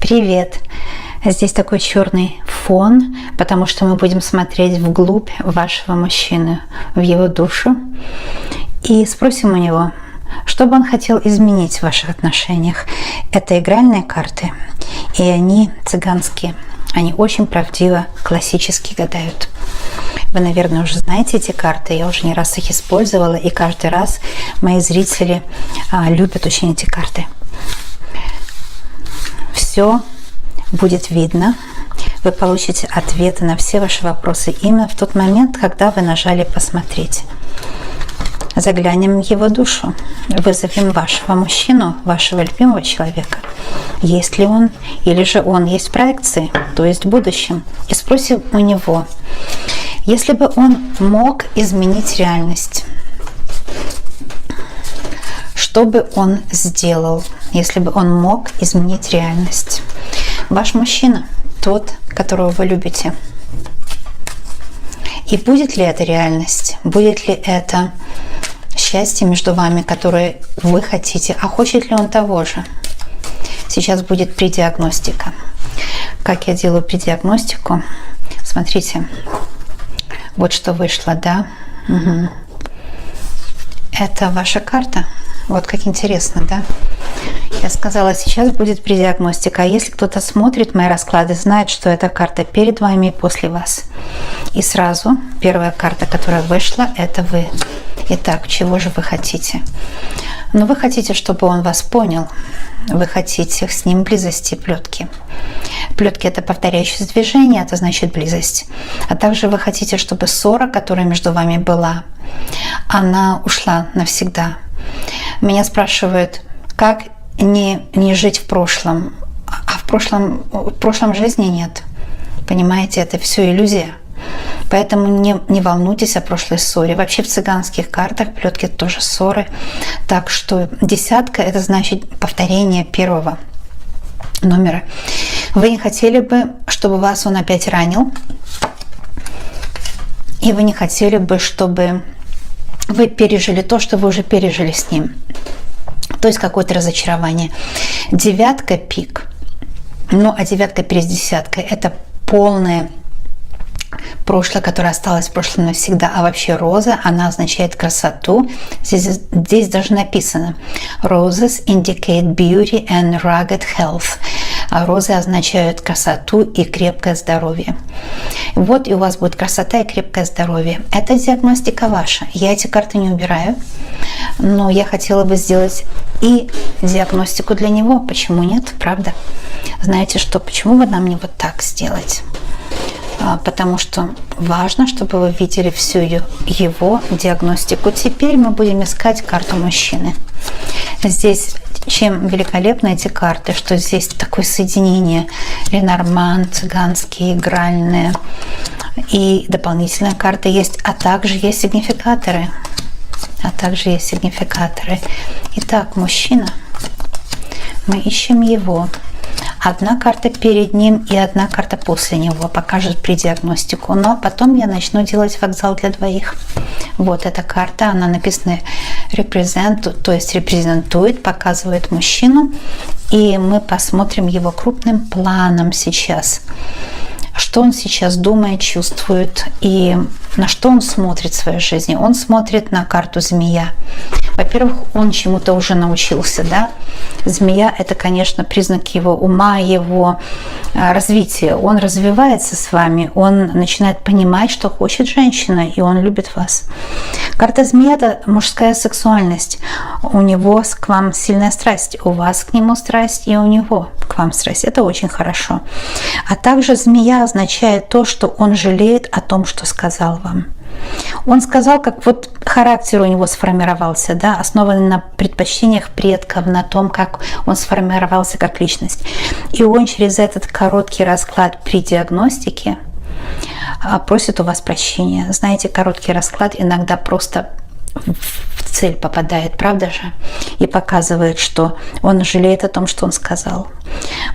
Привет! Здесь такой черный фон, потому что мы будем смотреть вглубь вашего мужчины, в его душу. И спросим у него, что бы он хотел изменить в ваших отношениях. Это игральные карты, и они цыганские. Они очень правдиво, классически гадают. Вы, наверное, уже знаете эти карты, я уже не раз их использовала, и каждый раз мои зрители любят очень эти карты. Все будет видно, вы получите ответы на все ваши вопросы именно в тот момент, когда вы нажали «Посмотреть». Заглянем в его душу, вызовем вашего мужчину, вашего любимого человека. Есть ли он, или же он есть в проекции, то есть в будущем, и спросим у него, если бы он мог изменить реальность, что бы он сделал, если бы он мог изменить реальность? Ваш мужчина, тот, которого вы любите. И будет ли это реальность? Будет ли это счастье между вами, которое вы хотите? А хочет ли он того же? Сейчас будет предиагностика. Как я делаю предиагностику? Смотрите, вот что вышло, да? Угу. Это ваша карта. Вот как интересно, да? Я сказала, сейчас будет предиагностика. А если кто-то смотрит мои расклады, знает, что эта карта перед вами и после вас. И сразу первая карта, которая вышла, это вы. Итак, чего же вы хотите? Ну, вы хотите, чтобы он вас понял. Вы хотите с ним близости, плетки. Плетки – это повторяющееся движение, это значит близость. А также вы хотите, чтобы ссора, которая между вами была, она ушла навсегда. Меня спрашивают, как не жить в прошлом, а в прошлом жизни нет. Понимаете, это все иллюзия. Поэтому не волнуйтесь о прошлой ссоре. Вообще в цыганских картах плетки тоже ссоры. Так что десятка – это значит повторение первого номера. Вы не хотели бы, чтобы вас он опять ранил. И вы не хотели бы, чтобы вы пережили то, что вы уже пережили с ним. То есть какое-то разочарование. Девятка – пик. Ну, а девятка перед десяткой – это полное прошлое, которое осталось в прошлом навсегда. А вообще роза, она означает красоту. Здесь даже написано Roses indicate beauty and rugged health. А розы означают красоту и крепкое здоровье. Вот и у вас будет красота и крепкое здоровье. Это диагностика ваша. Я эти карты не убираю, но я хотела бы сделать и диагностику для него. Почему нет? Правда? Знаете что? Почему бы нам не вот так сделать? Потому что важно, чтобы вы видели всю его диагностику. Теперь мы будем искать карту мужчины. Здесь чем великолепны эти карты, что здесь такое соединение Ленорман, цыганские, игральные и дополнительная карта есть, а также есть сигнификаторы. Итак, мужчина. Мы ищем его. Одна карта перед ним и одна карта после него покажет предиагностику. Но потом я начну делать вокзал для двоих. Вот эта карта, она написана represent, то есть репрезентует, показывает мужчину. И мы посмотрим его крупным планом сейчас. Что он сейчас думает, чувствует и на что он смотрит в своей жизни. Он смотрит на карту змея. Во-первых, он чему-то уже научился, да? Змея – это, конечно, признак его ума, его развития. Он развивается с вами, он начинает понимать, что хочет женщина, и он любит вас. Карта змея – это мужская сексуальность. У него к вам сильная страсть, у вас к нему страсть, и у него к вам страсть. Это очень хорошо. А также змея означает то, что он жалеет о том, что сказал вам. Он сказал, как вот характер у него сформировался, да, основанный на предпочтениях предков, на том, как он сформировался как личность. И он через этот короткий расклад при диагностике просит у вас прощения. Знаете, короткий расклад иногда просто в цель попадает, правда же? И показывает, что он жалеет о том, что он сказал.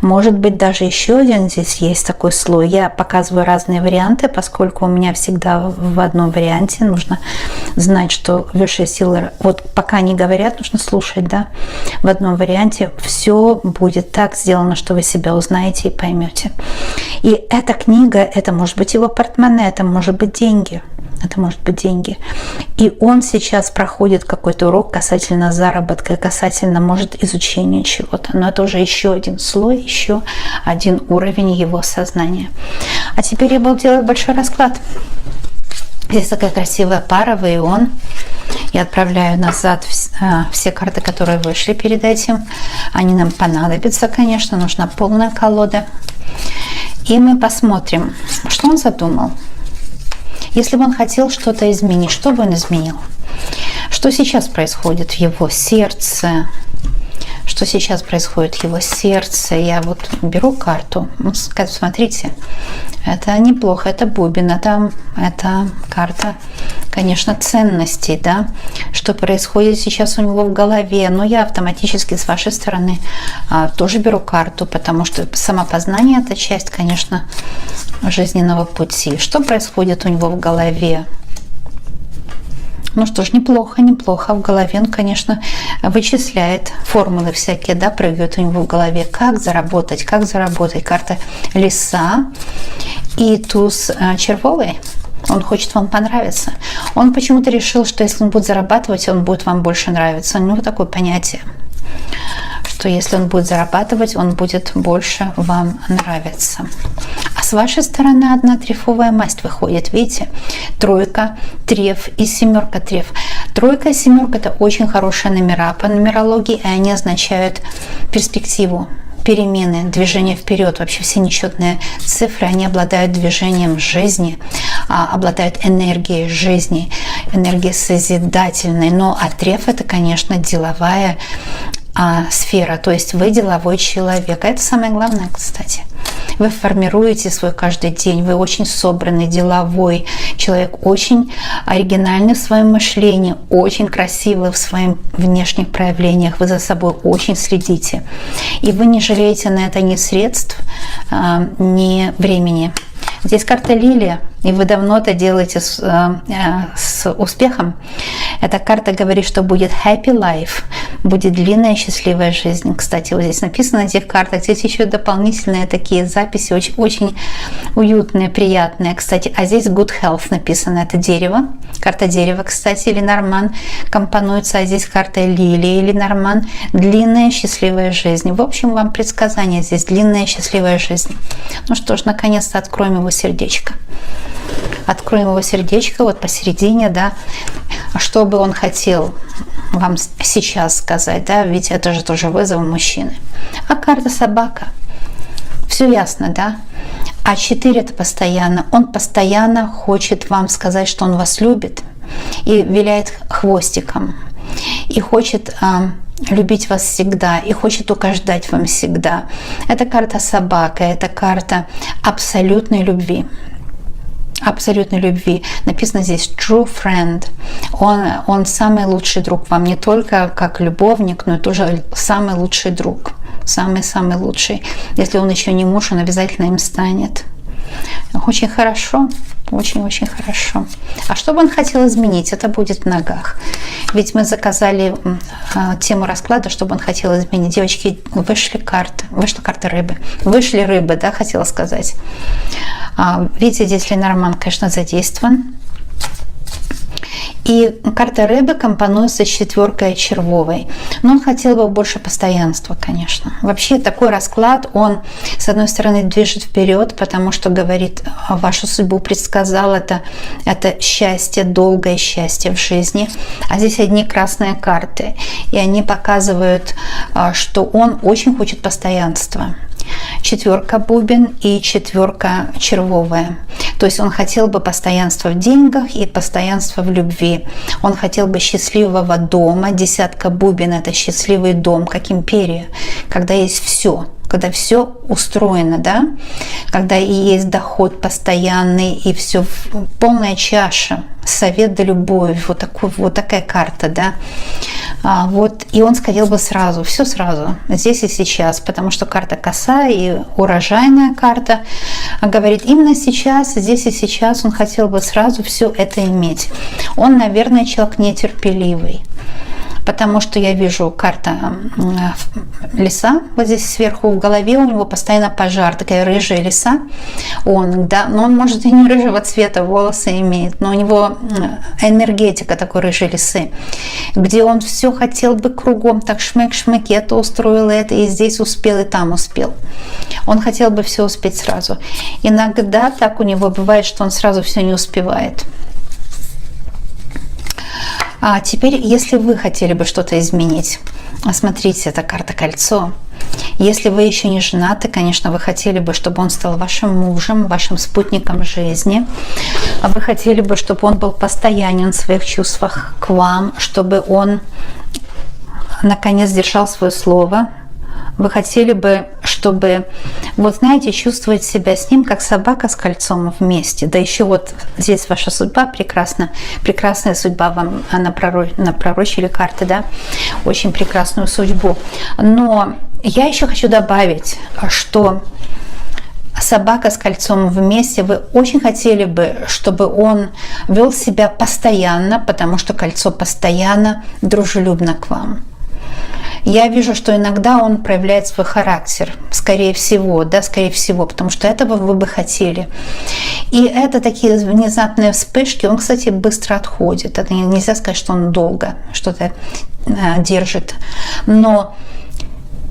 Может быть, даже еще один здесь есть такой слой. Я показываю разные варианты, поскольку у меня всегда в одном варианте нужно знать, что высшие силы, вот пока они говорят, нужно слушать, да, в одном варианте все будет так сделано, что вы себя узнаете и поймете. И эта книга, это может быть его портмоне, это может быть деньги. Это может быть деньги. И он сейчас проходит какой-то урок касательно заработка, касательно, может, изучения чего-то. Но это уже еще один слой, еще один уровень его сознания. А теперь я буду делать большой расклад. Здесь такая красивая пара, вы и он. Я отправляю назад все карты, которые вышли перед этим. Они нам понадобятся, конечно. Нужна полная колода. И мы посмотрим, что он задумал. Если бы он хотел что-то изменить, что бы он изменил? Что сейчас происходит в его сердце? Что сейчас происходит в его сердце? Я вот беру карту. Смотрите, это неплохо, это бубен, это карта, конечно, ценностей, да? Что происходит сейчас у него в голове? Но я автоматически с вашей стороны тоже беру карту, потому что самопознание – это часть, конечно, жизненного пути. Что происходит у него в голове? Ну что ж, неплохо. В голове он, конечно, вычисляет формулы всякие, да, прыгают у него в голове. Как заработать. Карта лиса и туз червовый. Он хочет вам понравиться. Он почему-то решил, что если он будет зарабатывать, он будет вам больше нравиться. У него такое понятие, что если он будет зарабатывать, он будет больше вам нравиться. А с вашей стороны одна трефовая масть выходит. Видите? Тройка, треф и семерка треф. Тройка и семерка – это очень хорошие номера по нумерологии, и они означают перспективу, перемены, движение вперед. Вообще все нечетные цифры, они обладают движением жизни, обладают энергией жизни, энергией созидательной. Но треф – это, конечно, деловая сфера, то есть вы деловой человек. Это самое главное, кстати. Вы формируете свой каждый день, вы очень собранный, деловой человек, очень оригинальный в своем мышлении, очень красивый в своих внешних проявлениях, вы за собой очень следите. И вы не жалеете на это ни средств, ни времени. Здесь карта лилия, и вы давно это делаете с успехом. Эта карта говорит, что будет happy life, будет длинная счастливая жизнь. Кстати, вот здесь написано на этих картах, здесь еще дополнительные такие записи, очень, очень уютные, приятные. Кстати, а здесь good health написано, это дерево. Карта дерева, кстати, Ленорман компонуется, а здесь карта лилии, Ленорман, длинная счастливая жизнь. В общем, вам предсказание здесь, длинная счастливая жизнь. Ну что ж, наконец-то откроем его сердечко. Откроем его сердечко вот посередине, да, что бы он хотел вам сейчас сказать, да, ведь это же тоже вызов мужчины. А карта собака, все ясно, да. А 4 это постоянно, он постоянно хочет вам сказать, что он вас любит и виляет хвостиком, и хочет любить вас всегда, и хочет угождать вам всегда. Это карта собака, это карта абсолютной любви. Абсолютной любви. Написано здесь true friend. Он самый лучший друг вам, не только как любовник, но и тоже самый лучший друг. Самый-самый лучший. Если он еще не муж, он обязательно им станет. Очень хорошо. Очень-очень хорошо. А что бы он хотел изменить? Это будет в ногах. Ведь мы заказали тему расклада, чтобы он хотел изменить. Девочки, вышла карта рыбы. Вышли рыбы, да, хотела сказать. Видите, здесь Ленорман, конечно, задействован. И карта рыбы компонуется с 4 червовой. Но он хотел бы больше постоянства, конечно. Вообще такой расклад, он, с одной стороны, движет вперед, потому что говорит, вашу судьбу предсказал, это счастье, долгое счастье в жизни. А здесь одни красные карты. И они показывают, что он очень хочет постоянства. 4 бубен и 4 червовая. То есть он хотел бы постоянства в деньгах и постоянства в любви. Он хотел бы счастливого дома. 10 бубен – это счастливый дом, как империя, когда есть все. когда все устроено, да, когда и есть доход постоянный, и все полная чаша, совет да любовь, вот такая карта, да. Вот, и он хотел бы сразу, все сразу, здесь и сейчас, потому что карта коса и урожайная карта говорит, именно сейчас, здесь и сейчас он хотел бы сразу все это иметь. Он, наверное, человек нетерпеливый. Потому что я вижу карта лиса, вот здесь сверху в голове у него постоянно пожар, такая рыжая лиса. Но он может и не рыжего цвета волосы имеет, но у него энергетика такой рыжей лисы, где он все хотел бы кругом, так шмык-шмык, это устроил, это, и здесь успел, и там успел. Он хотел бы все успеть сразу. Иногда так у него бывает, что он сразу все не успевает. А теперь, если вы хотели бы что-то изменить, смотрите, это карта кольцо. Если вы еще не женаты, конечно, вы хотели бы, чтобы он стал вашим мужем, вашим спутником жизни. Вы хотели бы, чтобы он был постоянен в своих чувствах к вам, чтобы он, наконец, держал свое слово. Вы хотели бы, чтобы, вот знаете, чувствовать себя с ним, как собака с кольцом вместе. Да еще вот здесь ваша судьба прекрасна, прекрасная судьба вам напророчили карты, да, очень прекрасную судьбу. Но я еще хочу добавить, что собака с кольцом вместе, вы очень хотели бы, чтобы он вел себя постоянно, потому что кольцо постоянно дружелюбно к вам. Я вижу, что иногда он проявляет свой характер, скорее всего, потому что этого вы бы хотели. И это такие внезапные вспышки, он, кстати, быстро отходит. Это нельзя сказать, что он долго что-то держит. Но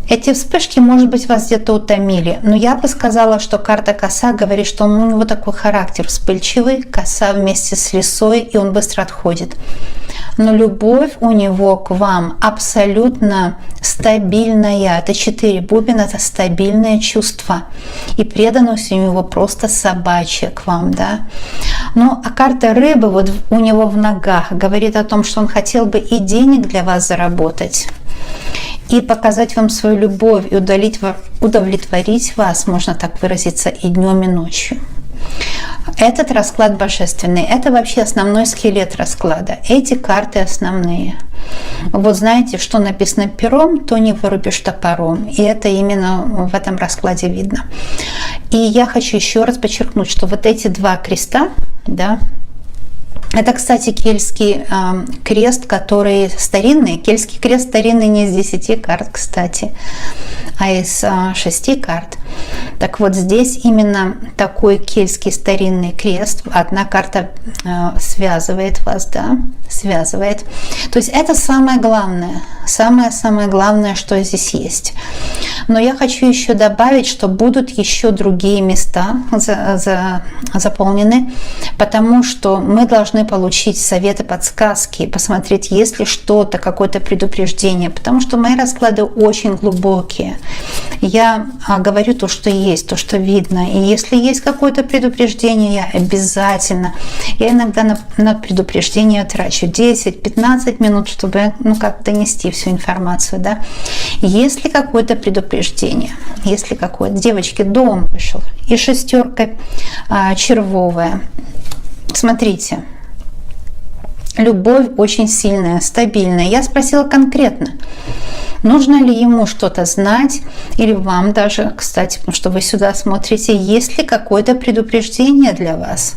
эти вспышки, может быть, вас где-то утомили. Но я бы сказала, что карта коса говорит, что у него такой характер вспыльчивый, коса вместе с лисой, и он быстро отходит. Но любовь у него к вам абсолютно стабильная. Это 4 бубен, это стабильное чувство. И преданность у него просто собачья к вам, да. Ну, а карта рыбы вот у него в ногах говорит о том, что он хотел бы и денег для вас заработать, и показать вам свою любовь, и удовлетворить вас, можно так выразиться, и днем, и ночью. Этот расклад божественный, это вообще основной скелет расклада. Эти карты основные. Вот знаете, что написано пером, то не вырубишь топором. И это именно в этом раскладе видно. И я хочу еще раз подчеркнуть, что вот эти 2 креста, да, это, кстати, кельтский крест, который старинный. Кельтский крест старинный не из 10 карт, кстати, а из 6 карт. Так вот, здесь именно такой кельтский старинный крест. Одна карта связывает вас, да, связывает. То есть это самое главное, самое главное, что здесь есть. Но я хочу еще добавить, что будут еще другие места заполнены, потому что мы должны получить советы, подсказки, посмотреть, есть ли что-то, какое-то предупреждение, потому что мои расклады очень глубокие. Я говорю то, что есть, то, что видно, и если есть какое-то предупреждение, я обязательно, я иногда на предупреждение трачу 10-15 минут, чтобы, как донести всю информацию, да. Если какое-то предупреждение, если какое-то, девочки, дом вышел, и 6 червовая, смотрите, любовь очень сильная, стабильная. Я спросила конкретно, нужно ли ему что-то знать, или вам даже, кстати, потому что вы сюда смотрите, есть ли какое-то предупреждение для вас,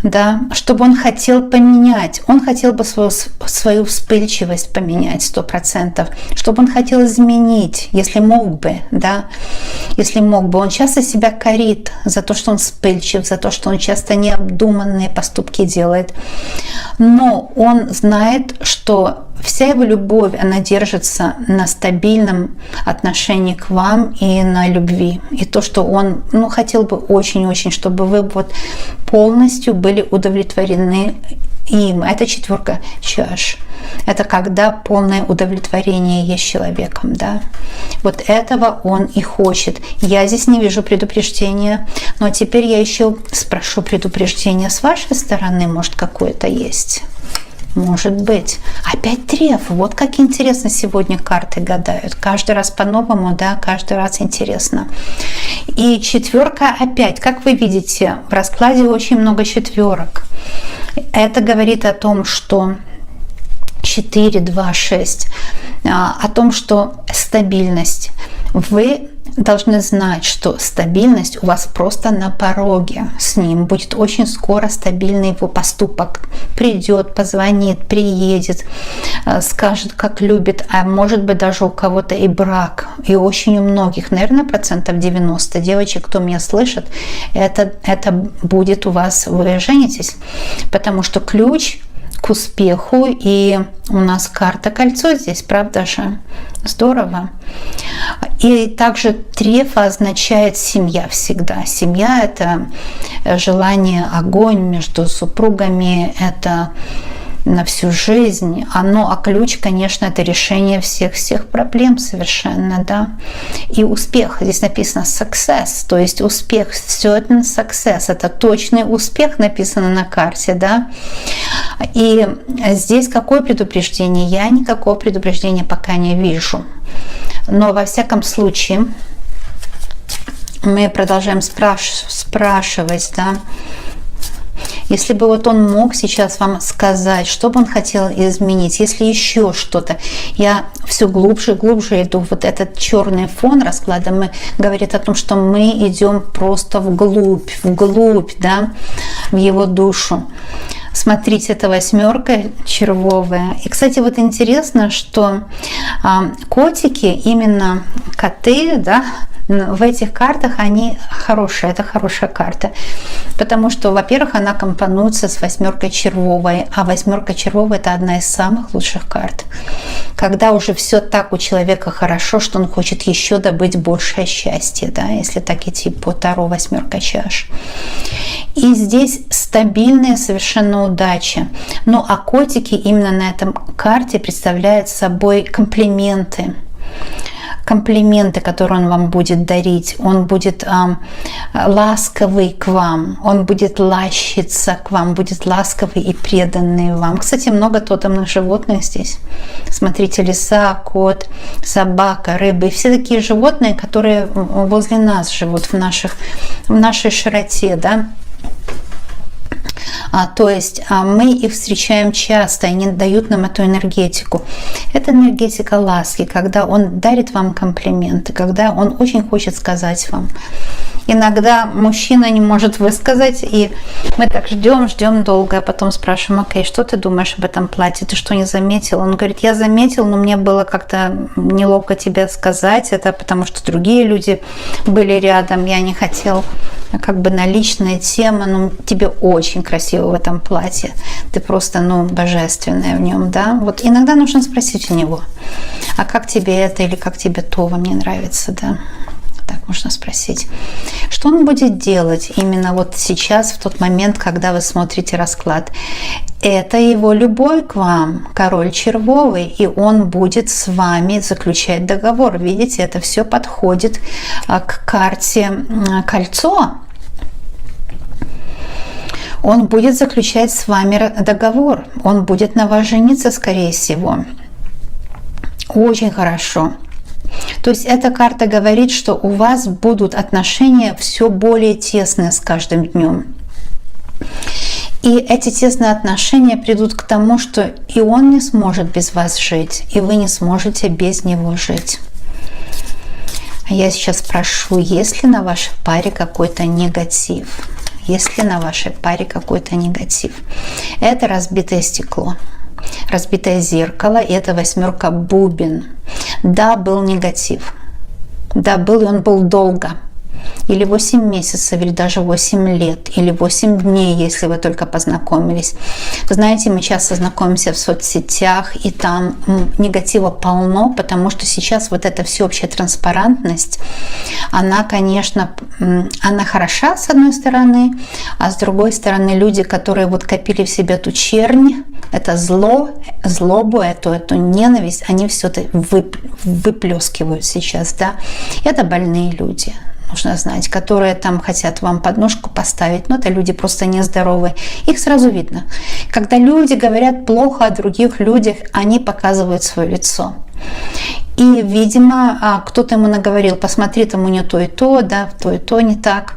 да, чтобы он хотел поменять, он хотел бы свою вспыльчивость поменять 100%, чтобы он хотел изменить, если мог бы, да, если мог бы. Он часто себя корит за то, что он вспыльчив, за то, что он часто необдуманные поступки делает, но он знает, что вся его любовь, она держится на стабильном отношении к вам и на любви. И то, что он, хотел бы очень-очень, чтобы вы вот полностью были удовлетворены им. Это 4 чаш. Это когда полное удовлетворение есть человеком, да. Вот этого он и хочет. Я здесь не вижу предупреждения, но теперь я еще спрошу предупреждение с вашей стороны, может, какое-то есть. Может быть. Опять треф. Вот как интересно сегодня карты гадают. Каждый раз по-новому, да, каждый раз интересно. И четверка опять. Как вы видите, в раскладе очень много четверок. Это говорит о том, что 4, 2, 6. О том, что стабильность. Вы должны знать, что стабильность у вас просто на пороге. С ним будет очень скоро стабильный его поступок. Придет, позвонит, приедет, скажет, как любит. А может быть, даже у кого-то и брак. И очень у многих, наверное, 90% девочек, кто меня слышит, это будет у вас, вы женитесь. Потому что ключ к успеху, и у нас карта кольцо здесь, правда же? Здорово. И также трефа означает семья всегда. Семья – это желание, огонь между супругами, это на всю жизнь. А ключ, конечно, это решение всех проблем совершенно, да. И успех, здесь написано success, то есть успех, certain success, это точный успех написано на карте, да. И здесь какое предупреждение? Я никакого предупреждения пока не вижу. Но во всяком случае мы продолжаем спрашивать, да. Если бы вот он мог сейчас вам сказать, что бы он хотел изменить, если еще что-то, я все глубже и глубже иду. Вот этот черный фон расклада говорит о том, что мы идем просто вглубь, да, в его душу. Смотрите, это восьмерка червовая. И, кстати, вот интересно, что котики, именно коты, да, в этих картах они хорошие, это хорошая карта. Потому что, во-первых, она компонуется с восьмеркой червовой, а восьмерка червовая – это одна из самых лучших карт. Когда уже все так у человека хорошо, что он хочет еще добыть большее счастье, да, если так идти по Таро восьмерка чаш. И здесь стабильная совершенно удача. Ну а котики именно на этом карте представляют собой комплименты. Комплименты, которые он вам будет дарить. Он будет ласковый к вам, он будет лащиться к вам, будет ласковый и преданный вам. Кстати, много тотемных животных здесь. Смотрите, лиса, кот, собака, рыбы. Все такие животные, которые возле нас живут, в нашей широте, да. То есть мы их встречаем часто, они дают нам эту энергетику. Это энергетика ласки, когда он дарит вам комплименты, когда он очень хочет сказать вам. Иногда мужчина не может высказать, и мы так ждем долго, а потом спрашиваем: окей, что ты думаешь об этом платье, ты что, не заметил? Он говорит: я заметил, но мне было как-то неловко тебе сказать это, потому что другие люди были рядом, я не хотел как бы на личные темы, но тебе очень красиво в этом платье, ты просто, божественная в нем, да. Вот иногда нужно спросить у него: а как тебе это, или как тебе то, вам не нравится, да. Так можно спросить. Что он будет делать именно вот сейчас, в тот момент, когда вы смотрите расклад? Это его любовь к вам, король червовый, и он будет с вами заключать договор. Видите, это все подходит к карте кольцо. Он будет заключать с вами договор. Он будет на вас жениться, скорее всего. Очень хорошо. То есть эта карта говорит, что у вас будут отношения все более тесные с каждым днем. И эти тесные отношения придут к тому, что и он не сможет без вас жить, и вы не сможете без него жить. Я сейчас спрошу, есть ли на вашей паре какой-то негатив? Есть ли на вашей паре какой-то негатив? Это разбитое стекло. Разбитое зеркало, и это восьмерка бубен. Да, был негатив. Да, был, и он был долго. Или 8 месяцев, или даже 8 лет, или 8 дней, если вы только познакомились. Вы знаете, мы часто знакомимся в соцсетях, и там негатива полно, потому что сейчас вот эта всеобщая транспарентность, она, конечно, она хороша с одной стороны, а с другой стороны люди, которые вот копили в себе эту чернь, это злобу, эту ненависть, они все это выплескивают сейчас, да. Это больные люди. нужно знать, которые там хотят вам подножку поставить, но это люди просто нездоровые. Их сразу видно. Когда люди говорят плохо о других людях, они показывают свое лицо. И, видимо, кто-то ему наговорил: посмотри, там у нее то и то, да, то и то не так.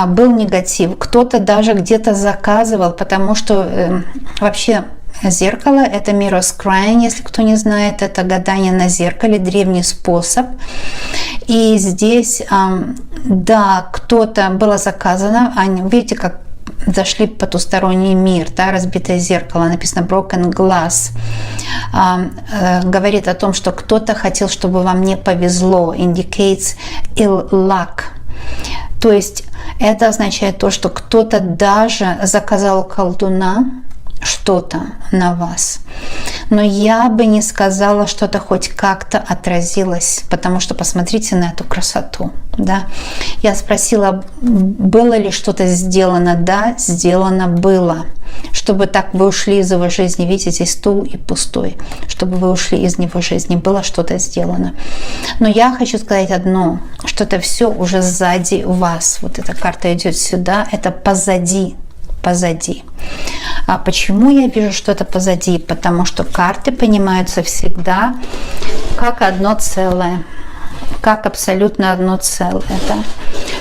Был негатив. Кто-то даже где-то заказывал, потому что вообще зеркало — это mirror scrying, если кто не знает, это гадание на зеркале, древний способ. И здесь, да, кто-то было заказано, они, видите, как зашли в потусторонний мир, да, разбитое зеркало, написано broken glass, говорит о том, что кто-то хотел, чтобы вам не повезло, indicates ill luck. То есть это означает то, что кто-то даже заказал колдуна что-то на вас. Но я бы не сказала, что это хоть как-то отразилось, потому что посмотрите на эту красоту. Да? Я спросила, было ли что-то сделано. Да, сделано было. Чтобы так вы ушли из его жизни. Видите, здесь стул и пустой. Чтобы вы ушли из его жизни. Было что-то сделано. Но я хочу сказать одно, что это все уже сзади вас. Вот эта карта идет сюда, это позади. Позади. А почему я вижу, что это позади? Потому что карты понимаются всегда как одно целое, как абсолютно одно целое. Да?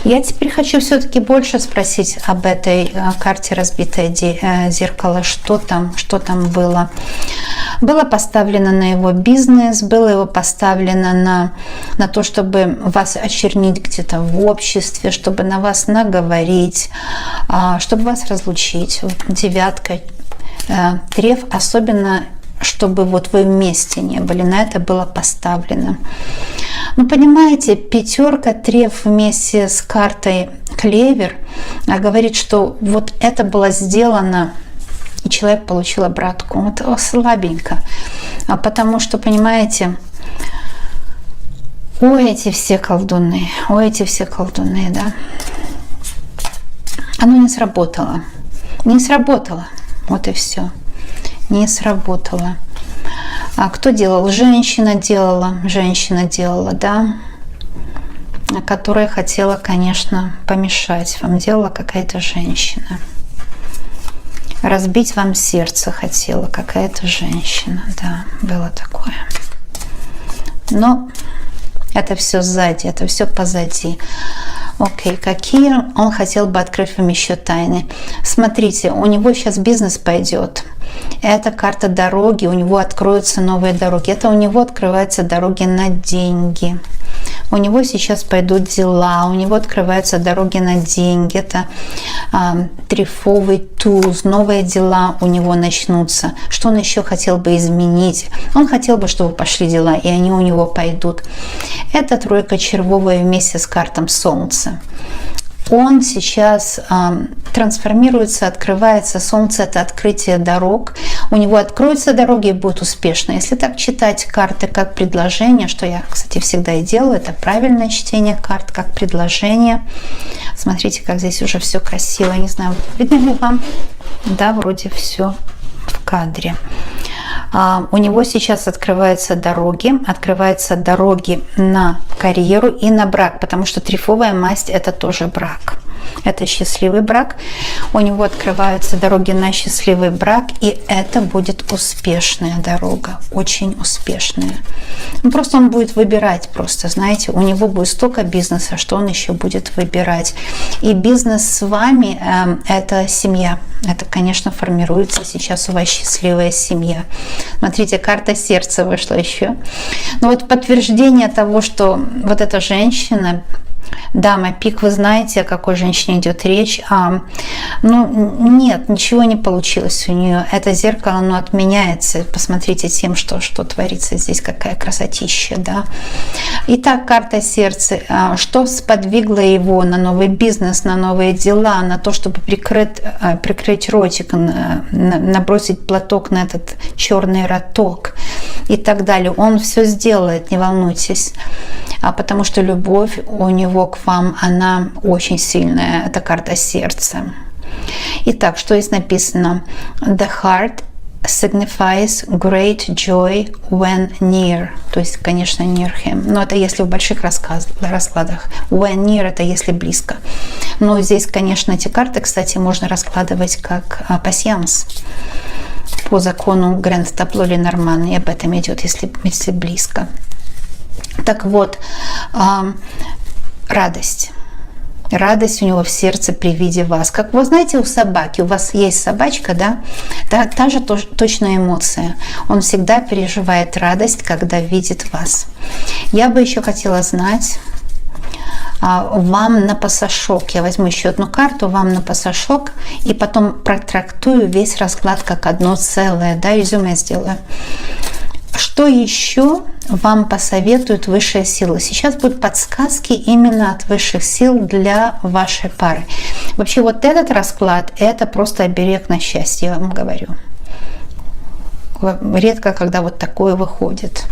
Я теперь хочу все-таки больше спросить об этой карте «Разбитое зеркало». Что там было? Было поставлено на его бизнес, было его поставлено на то, чтобы вас очернить где-то в обществе, чтобы на вас наговорить, чтобы вас разлучить. Девятка, треф, особенно чтобы вот вы вместе не были, на это было поставлено. Ну, понимаете, пятерка, треф вместе с картой клевер говорит, что вот это было сделано, и человек получил обратку. Вот слабенько. Потому что, понимаете, эти все колдуны, да, оно не сработало. Не сработало. Вот и все. Не сработало. А кто делал? Женщина делала, да, которая хотела, конечно, помешать вам. Делала какая-то женщина. Разбить вам сердце хотела какая-то женщина, да, было такое. Но это все сзади, это все позади. Окей, какие он хотел бы открыть вам еще тайны? Смотрите, у него сейчас бизнес пойдет. Это карта дороги, у него откроются новые дороги. Это у него открываются дороги на деньги. У него сейчас пойдут дела, у него открываются дороги на деньги. Это трефовый туз, новые дела у него начнутся. Что он еще хотел бы изменить? Он хотел бы, чтобы пошли дела, и они у него пойдут. Это тройка червовая вместе с картом Солнца. Он сейчас трансформируется, открывается. Солнце — это открытие дорог. У него откроются дороги и будут успешны. Если так читать карты как предложение, что я, кстати, всегда и делаю, это правильное чтение карт как предложение. Смотрите, как здесь уже все красиво. Не знаю, видно ли вам? Да, вроде все в кадре. У него сейчас открываются дороги на карьеру и на брак, потому что трефовая масть — это тоже брак. Это счастливый брак. У него открываются дороги на счастливый брак, и это будет успешная дорога, очень успешная. Просто он будет выбирать, знаете, у него будет столько бизнеса, что он еще будет выбирать. И бизнес с вами – это семья. Это, конечно, формируется сейчас у вас счастливая семья. Смотрите, карта сердца вышла еще. Но вот подтверждение того, что вот эта женщина, дама пик, вы знаете, о какой женщине идет речь. Нет, ничего не получилось у нее. Это зеркало, оно отменяется. Посмотрите тем, что творится здесь, какая красотища, да. Итак, карта сердца. Что сподвигло его на новый бизнес, на новые дела, на то, чтобы прикрыть ротик, набросить платок на этот черный роток и так далее. Он все сделает, не волнуйтесь. Потому что любовь у него к вам, она очень сильная. Это карта сердца. Итак, что здесь написано? The heart signifies great joy when near. То есть, конечно, near him. Но это если в больших раскладах. When near — это если близко. Но здесь, конечно, эти карты, кстати, можно раскладывать как пасьянс. По закону Гранд-Табло Ленормана. И об этом идет, если близко. Так вот, радость. Радость у него в сердце при виде вас. Как вы знаете, у собаки, у вас есть собачка, да? Та же точная эмоция. Он всегда переживает радость, когда видит вас. Я бы еще хотела знать, вам на пасашок. Я возьму еще одну карту, вам на пасашок, и потом протрактую весь расклад как одно целое, да, резюме сделаю. Что еще вам посоветуют высшие силы? Сейчас будут подсказки именно от высших сил для вашей пары. Вообще вот этот расклад — это просто оберег на счастье, я вам говорю. Редко, когда вот такое выходит.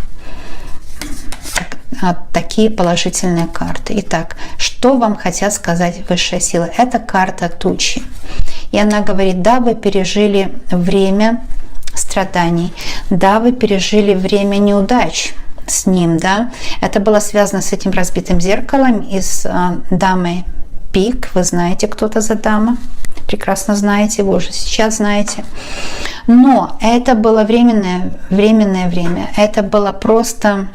Такие положительные карты. Итак, что вам хотят сказать высшие силы? Это карта тучи. И она говорит: да, вы пережили время страданий, да, вы пережили время неудач с ним, да. Это было связано с этим разбитым зеркалом и с дамой пик. Вы знаете, кто это за дама, прекрасно знаете, вы уже сейчас знаете. Но это было временное время. Это было просто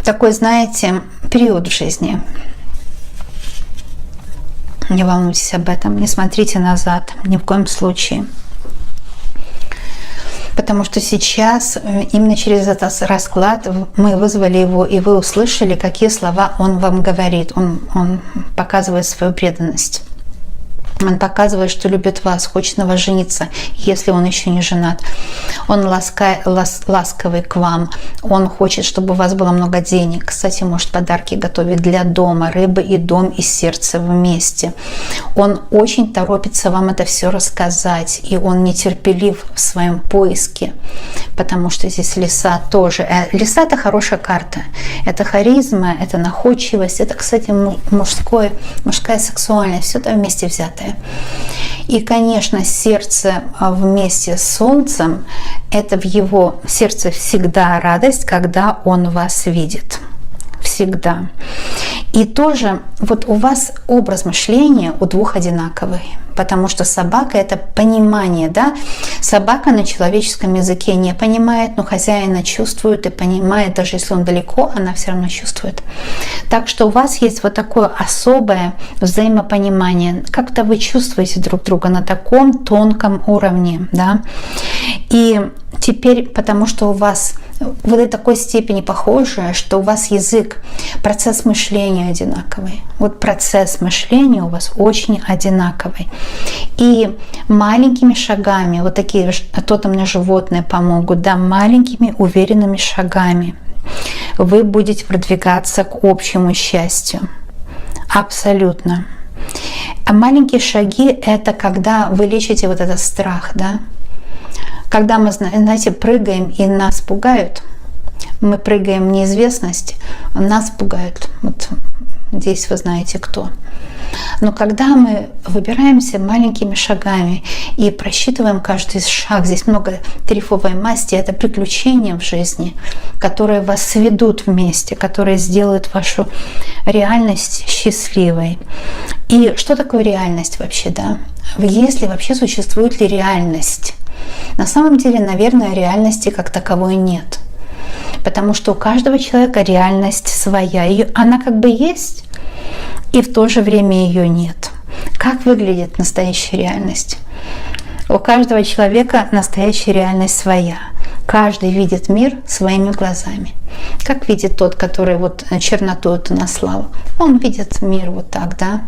такой, знаете, период в жизни. Не волнуйтесь об этом, не смотрите назад, ни в коем случае. Потому что сейчас, именно через этот расклад, мы вызвали его, и вы услышали, какие слова он вам говорит. Он показывает свою преданность. Он показывает, что любит вас, хочет на вас жениться, если он еще не женат. Он ласковый к вам. Он хочет, чтобы у вас было много денег. Кстати, может подарки готовить для дома. Рыбы и дом, и сердце вместе. Он очень торопится вам это все рассказать. И он нетерпелив в своем поиске. Потому что здесь лиса тоже. Лиса — это хорошая карта. Это харизма, это находчивость. Это, кстати, мужская сексуальность. Все это вместе взятое. И, конечно, сердце вместе с солнцем — это в его сердце всегда радость, когда он вас видит. Всегда. И тоже вот у вас образ мышления у двух одинаковый. Потому что собака — это понимание, да? Собака на человеческом языке не понимает, но хозяина чувствует и понимает, даже если он далеко, она все равно чувствует. Так что у вас есть вот такое особое взаимопонимание. Как-то вы чувствуете друг друга на таком тонком уровне, да? И теперь, потому что у вас вы до такой степени похожи, что у вас язык, процесс мышления одинаковый. Вот процесс мышления у вас очень одинаковый. И маленькими шагами, вот такие тотемные животные помогут, да, маленькими уверенными шагами вы будете продвигаться к общему счастью. Абсолютно. А маленькие шаги — это когда вы лечите вот этот страх, да. Когда мы, знаете, прыгаем и нас пугают, мы прыгаем в неизвестность, нас пугают. Вот здесь вы знаете кто. Но когда мы выбираемся маленькими шагами и просчитываем каждый шаг, здесь много трифовой масти, это приключения в жизни, которые вас сведут вместе, которые сделают вашу реальность счастливой. И что такое реальность вообще, да? Если вообще существует ли реальность? На самом деле, наверное, реальности как таковой нет. Потому что у каждого человека реальность своя. Она как бы есть, и в то же время ее нет. Как выглядит настоящая реальность? У каждого человека настоящая реальность своя. Каждый видит мир своими глазами. Как видит тот, который вот черноту эту наслал? Он видит мир вот так, да?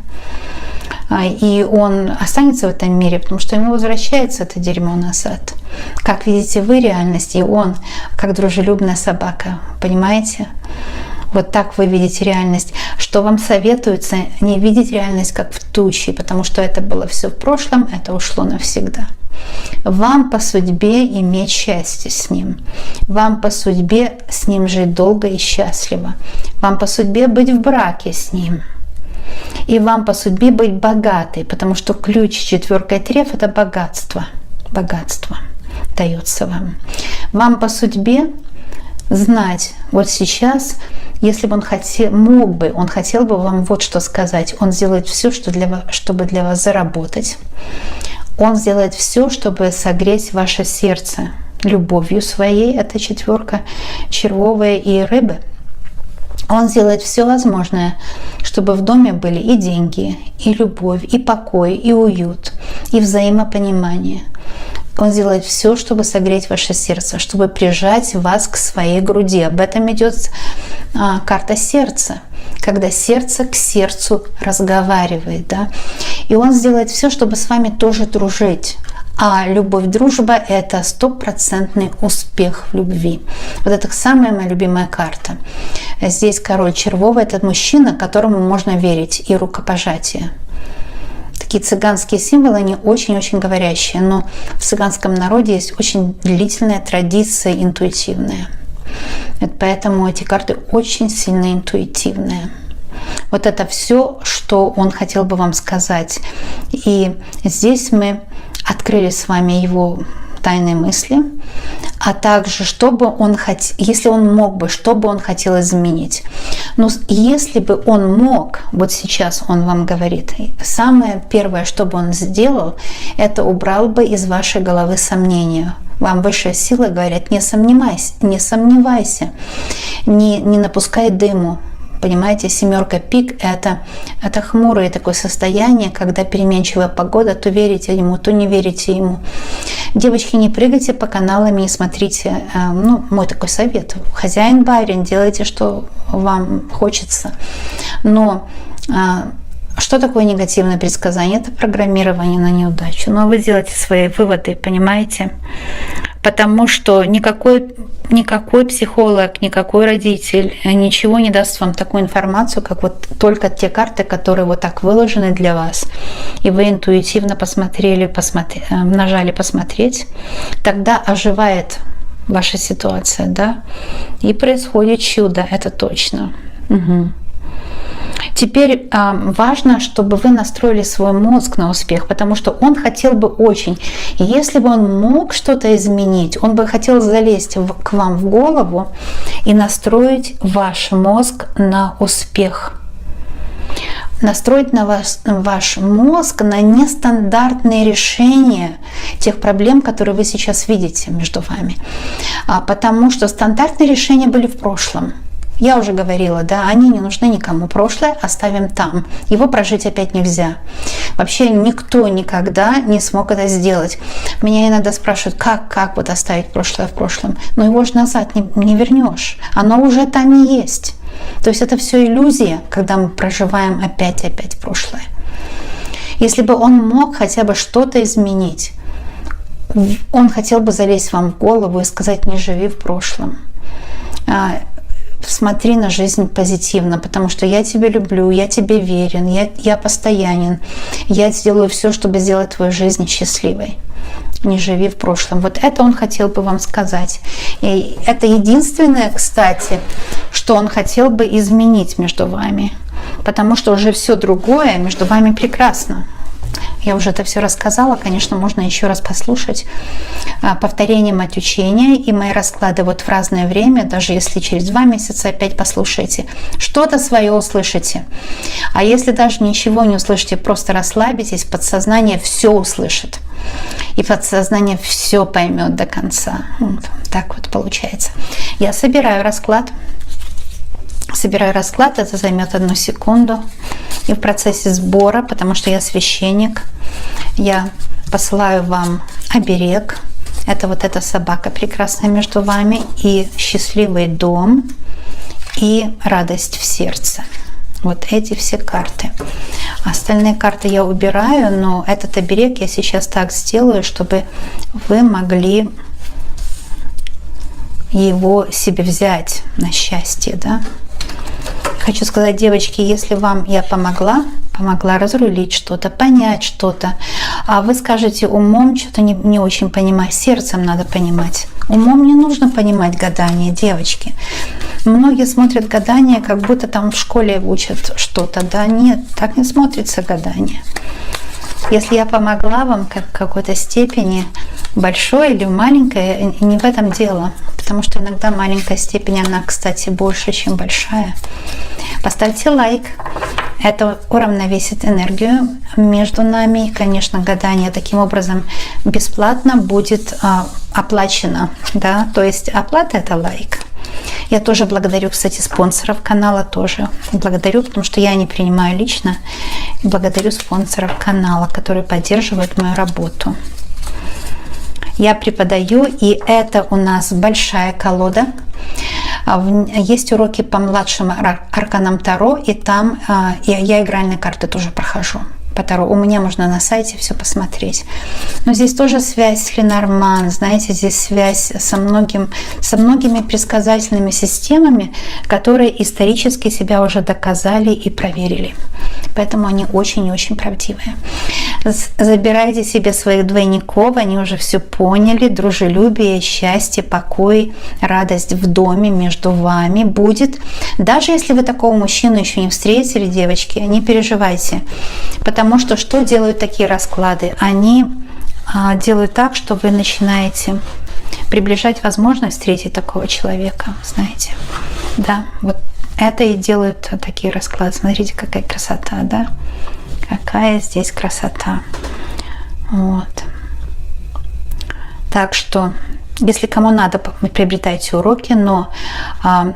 И он останется в этом мире, потому что ему возвращается это дерьмо назад. Как видите вы реальность, и он, как дружелюбная собака, понимаете? Вот так вы видите реальность. Что вам советуется? Не видеть реальность как в туче, потому что это было все в прошлом, это ушло навсегда. Вам по судьбе иметь счастье с ним. Вам по судьбе с ним жить долго и счастливо. Вам по судьбе быть в браке с ним. И вам по судьбе быть богатой, потому что ключ 4 треф – это богатство. Богатство дается вам. Вам по судьбе знать вот сейчас, если бы он хотел бы вам вот что сказать. Он сделает все, чтобы для вас заработать. Он сделает все, чтобы согреть ваше сердце любовью своей. Это 4 червовая и рыбы. Он сделает все возможное, чтобы в доме были и деньги, и любовь, и покой, и уют, и взаимопонимание. Он сделает все, чтобы согреть ваше сердце, чтобы прижать вас к своей груди. Об этом идет карта сердца, когда сердце к сердцу разговаривает. Да? И он сделает все, чтобы с вами тоже дружить. А любовь, дружба – это 100% успех в любви. Вот это самая моя любимая карта. Здесь король червовый – это мужчина, которому можно верить, и рукопожатие. Такие цыганские символы, они очень-очень говорящие, но в цыганском народе есть очень длительная традиция интуитивная. Поэтому эти карты очень сильно интуитивные. Вот это все, что он хотел бы вам сказать. И здесь мы открыли с вами его тайные мысли, а также, если он мог бы, что бы он хотел изменить. Но если бы он мог, вот сейчас он вам говорит, самое первое, что бы он сделал, это убрал бы из вашей головы сомнения. Вам высшие силы говорят: не сомневайся, не напускай дыму. Понимаете, 7 пик – это хмурое такое состояние, когда переменчивая погода, то верите ему, то не верите ему. Девочки, не прыгайте по каналам и смотрите, мой такой совет. Хозяин, барин, делайте, что вам хочется. Но что такое негативное предсказание? Это программирование на неудачу. Но вы делаете свои выводы, понимаете? Потому что никакой психолог, никакой родитель ничего не даст вам такую информацию, как вот только те карты, которые вот так выложены для вас. И вы интуитивно нажали «посмотреть». Тогда оживает ваша ситуация, да? И происходит чудо, это точно. Угу. Теперь важно, чтобы вы настроили свой мозг на успех, потому что он хотел бы очень. И если бы он мог что-то изменить, он бы хотел залезть к вам в голову и настроить ваш мозг на успех. Настроить ваш мозг на нестандартные решения тех проблем, которые вы сейчас видите между вами. Потому что стандартные решения были в прошлом. Я уже говорила, да, они не нужны никому. Прошлое оставим там. Его прожить опять нельзя. Вообще никто никогда не смог это сделать. Меня иногда спрашивают, как вот оставить прошлое в прошлом. Но его же назад не вернешь. Оно уже там и есть. То есть это все иллюзия, когда мы проживаем опять прошлое. Если бы он мог хотя бы что-то изменить, он хотел бы залезть вам в голову и сказать: не живи в прошлом. Смотри на жизнь позитивно, потому что я тебя люблю, я тебе верен, я постоянен. Я сделаю все, чтобы сделать твою жизнь счастливой. Не живи в прошлом. Вот это он хотел бы вам сказать. И это единственное, кстати, что он хотел бы изменить между вами. Потому что уже все другое между вами прекрасно. Я уже это все рассказала, конечно, можно еще раз послушать. Повторение мать учения, и мои расклады вот в разное время, даже если через 2 месяца опять послушаете, что-то свое услышите. А если даже ничего не услышите, просто расслабитесь, подсознание все услышит. И подсознание все поймет до конца. Вот так вот получается. Я собираю расклад. Это займет 1 секунду. И в процессе сбора, потому что я священник, я посылаю вам оберег. Это вот эта собака прекрасная между вами, и счастливый дом, и радость в сердце. Вот эти все карты. Остальные карты я убираю, но этот оберег я сейчас так сделаю, чтобы вы могли его себе взять на счастье, да? Хочу сказать, девочки, если вам я помогла разрулить что-то, понять что-то, а вы скажете: умом что-то не очень понимаю, сердцем надо понимать. Умом не нужно понимать гадание, девочки. Многие смотрят гадание, как будто там в школе учат что-то. Да нет, так не смотрится гадание. Если я помогла вам как в какой-то степени, большой или маленькой, не в этом дело. Потому что иногда маленькая степень, она, кстати, больше, чем большая. Поставьте лайк. Это уравновесит энергию между нами. И, конечно, гадание таким образом бесплатно будет оплачено. Да? То есть оплата – это лайк. Я тоже благодарю, кстати, спонсоров канала тоже. Благодарю, потому что я не принимаю лично. Благодарю спонсоров канала, которые поддерживают мою работу. Я преподаю, и это у нас большая колода. Есть уроки по младшим арканам Таро, и там я игральные карты тоже прохожу по Таро. У меня можно на сайте все посмотреть. Но здесь тоже связь с Ленорман, знаете, здесь связь со многими предсказательными системами, которые исторически себя уже доказали и проверили. Поэтому они очень и очень правдивые. Забирайте себе своих двойников, они уже все поняли. Дружелюбие, счастье, покой, радость в доме между вами будет. Даже если вы такого мужчину еще не встретили, девочки, не переживайте. Потому что делают такие расклады? Они делают так, что вы начинаете приближать возможность встретить такого человека, знаете. Да, вот это и делают такие расклады. Смотрите, какая красота, да? Какая здесь красота. Вот. Так что, если кому надо, приобретайте уроки, но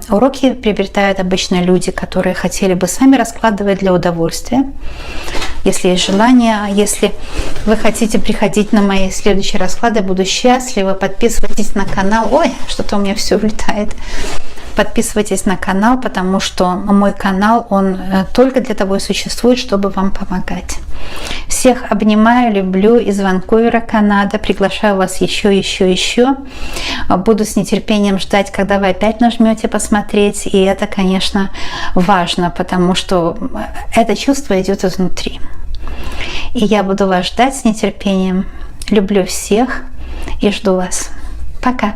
уроки приобретают обычно люди, которые хотели бы сами раскладывать для удовольствия. Если есть желание, если вы хотите приходить на мои следующие расклады, буду счастлива. Подписывайтесь на канал. Ой, что-то у меня все улетает. Подписывайтесь на канал, потому что мой канал, он только для того и существует, чтобы вам помогать. Всех обнимаю, люблю из Ванкувера, Канада. Приглашаю вас еще. Буду с нетерпением ждать, когда вы опять нажмете посмотреть. И это, конечно, важно, потому что это чувство идет изнутри. И я буду вас ждать с нетерпением. Люблю всех и жду вас. Пока!